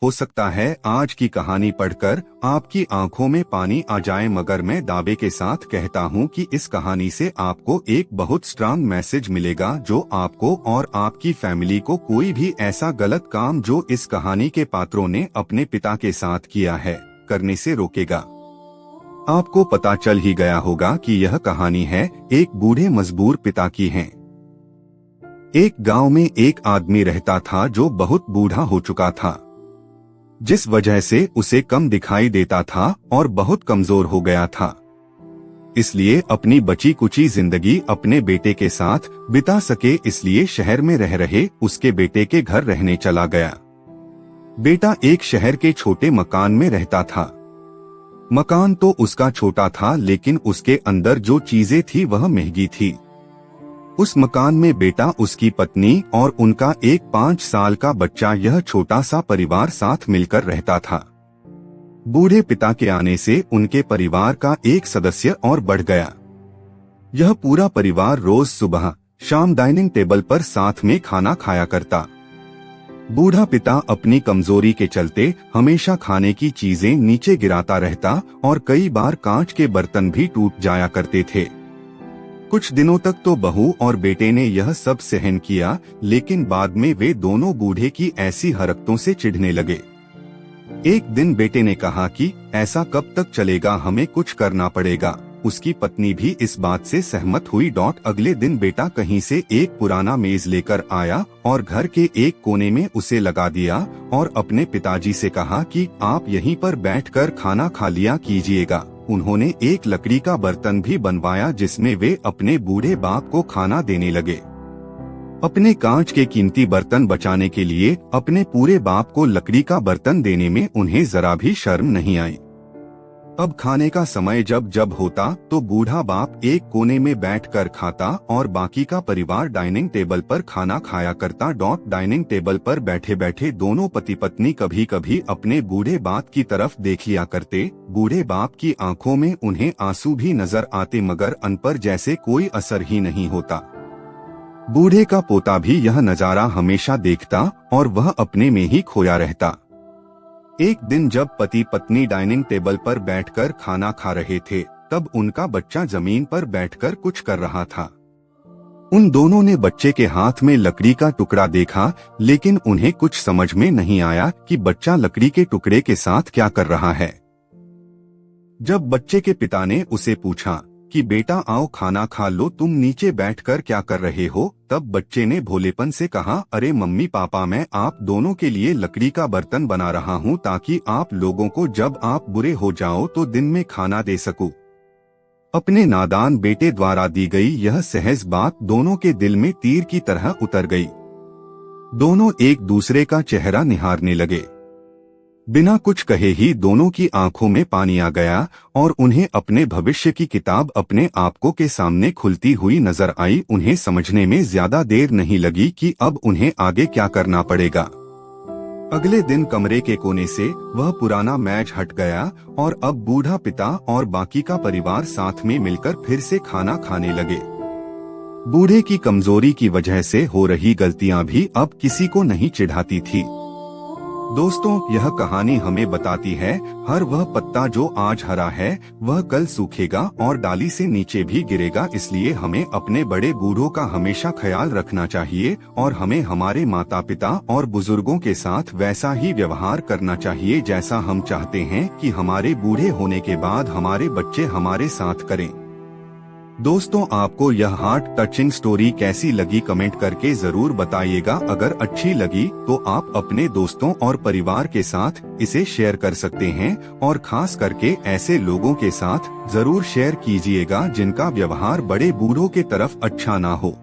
हो सकता है आज की कहानी पढ़कर आपकी आंखों में पानी आ जाए, मगर मैं दावे के साथ कहता हूं कि इस कहानी से आपको एक बहुत स्ट्रांग मैसेज मिलेगा जो आपको और आपकी फैमिली को कोई भी ऐसा गलत काम जो इस कहानी के पात्रों ने अपने पिता के साथ किया है करने से रोकेगा। आपको पता चल ही गया होगा कि यह कहानी है एक बूढ़े मजबूर पिता की है। एक गांव में एक आदमी रहता था जो बहुत बूढ़ा हो चुका था, जिस वजह से उसे कम दिखाई देता था और बहुत कमजोर हो गया था। इसलिए अपनी बची कुची जिंदगी अपने बेटे के साथ बिता सके इसलिए शहर में रह रहे उसके बेटे के घर रहने चला गया। बेटा एक शहर के छोटे मकान में रहता था। मकान तो उसका छोटा था, लेकिन उसके अंदर जो चीजें थी वह महंगी थी। उस मकान में बेटा, उसकी पत्नी और उनका एक 5 साल का बच्चा, यह छोटा सा परिवार साथ मिलकर रहता था। बूढ़े पिता के आने से उनके परिवार का एक सदस्य और बढ़ गया। यह पूरा परिवार रोज सुबह शाम डाइनिंग टेबल पर साथ में खाना खाया करता। बूढ़ा पिता अपनी कमजोरी के चलते हमेशा खाने की चीजें नीचे गिराता रहता और कई बार कांच के बर्तन भी टूट जाया करते थे। कुछ दिनों तक तो बहू और बेटे ने यह सब सहन किया, लेकिन बाद में वे दोनों बूढ़े की ऐसी हरकतों से चिढ़ने लगे। एक दिन बेटे ने कहा कि ऐसा कब तक चलेगा, हमें कुछ करना पड़ेगा। उसकी पत्नी भी इस बात से सहमत हुई। अगले दिन बेटा कहीं से एक पुराना मेज लेकर आया और घर के एक कोने में उसे लगा दिया और अपने पिताजी से कहा कि आप यहीं पर बैठकर खाना खा लिया कीजिएगा। उन्होंने एक लकड़ी का बर्तन भी बनवाया जिसमें वे अपने बूढ़े बाप को खाना देने लगे। अपने कांच के कीमती बर्तन बचाने के लिए अपने पूरे बाप को लकड़ी का बर्तन देने में उन्हें जरा भी शर्म नहीं आई। अब खाने का समय जब होता तो बूढ़ा बाप एक कोने में बैठकर खाता और बाकी का परिवार डाइनिंग टेबल पर खाना खाया करता। डाइनिंग टेबल पर बैठे बैठे दोनों पति पत्नी कभी कभी अपने बूढ़े बाप की तरफ देख लिया करते। बूढ़े बाप की आंखों में उन्हें आंसू भी नजर आते, मगर उन पर जैसे कोई असर ही नहीं होता। बूढ़े का पोता भी यह नजारा हमेशा देखता और वह अपने में ही खोया रहता। एक दिन जब पति पत्नी डाइनिंग टेबल पर बैठकर खाना खा रहे थे, तब उनका बच्चा जमीन पर बैठकर कुछ कर रहा था। उन दोनों ने बच्चे के हाथ में लकड़ी का टुकड़ा देखा, लेकिन उन्हें कुछ समझ में नहीं आया कि बच्चा लकड़ी के टुकड़े के साथ क्या कर रहा है। जब बच्चे के पिता ने उसे पूछा कि बेटा आओ खाना खा लो, तुम नीचे बैठकर क्या कर रहे हो, तब बच्चे ने भोलेपन से कहा, अरे मम्मी पापा, मैं आप दोनों के लिए लकड़ी का बर्तन बना रहा हूँ ताकि आप लोगों को जब आप बुरे हो जाओ तो दिन में खाना दे सकूं। अपने नादान बेटे द्वारा दी गई यह सहज बात दोनों के दिल में तीर की तरह उतर गई। दोनों एक दूसरे का चेहरा निहारने लगे। बिना कुछ कहे ही दोनों की आंखों में पानी आ गया और उन्हें अपने भविष्य की किताब अपने आपको के सामने खुलती हुई नजर आई। उन्हें समझने में ज्यादा देर नहीं लगी कि अब उन्हें आगे क्या करना पड़ेगा। अगले दिन कमरे के कोने से वह पुराना मैच हट गया और अब बूढ़ा पिता और बाकी का परिवार साथ में मिलकर फिर से खाना खाने लगे। बूढ़े की कमजोरी की वजह से हो रही गलतियां भी अब किसी को नहीं चिढ़ाती थी। दोस्तों, यह कहानी हमें बताती है हर वह पत्ता जो आज हरा है वह कल सूखेगा और डाली से नीचे भी गिरेगा। इसलिए हमें अपने बड़े बूढ़ों का हमेशा ख्याल रखना चाहिए और हमें हमारे माता पिता और बुजुर्गों के साथ वैसा ही व्यवहार करना चाहिए जैसा हम चाहते हैं कि हमारे बूढ़े होने के बाद हमारे बच्चे हमारे साथ करें। दोस्तों, आपको यह हार्ट टचिंग स्टोरी कैसी लगी कमेंट करके जरूर बताइएगा। अगर अच्छी लगी तो आप अपने दोस्तों और परिवार के साथ इसे शेयर कर सकते हैं और खास करके ऐसे लोगों के साथ जरूर शेयर कीजिएगा जिनका व्यवहार बड़े बूढ़ों के तरफ अच्छा ना हो।